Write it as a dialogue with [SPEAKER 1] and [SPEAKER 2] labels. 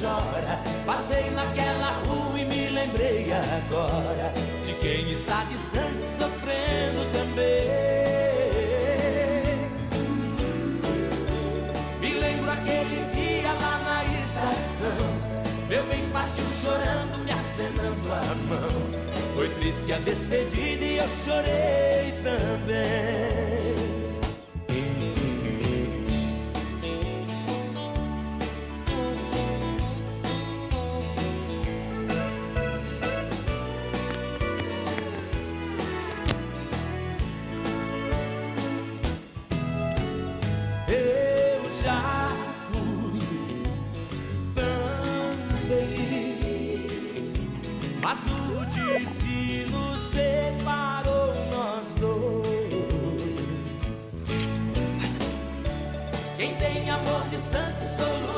[SPEAKER 1] chora. Passei naquela rua e me lembrei agora de quem está distante sofrendo também. Me lembro aquele dia lá na estação, meu bem partiu chorando, me acenando a mão. Foi triste a despedida e eu chorei também. Eu já fui tão feliz, mas o destino separou nós dois. Quem tem amor distante soluciona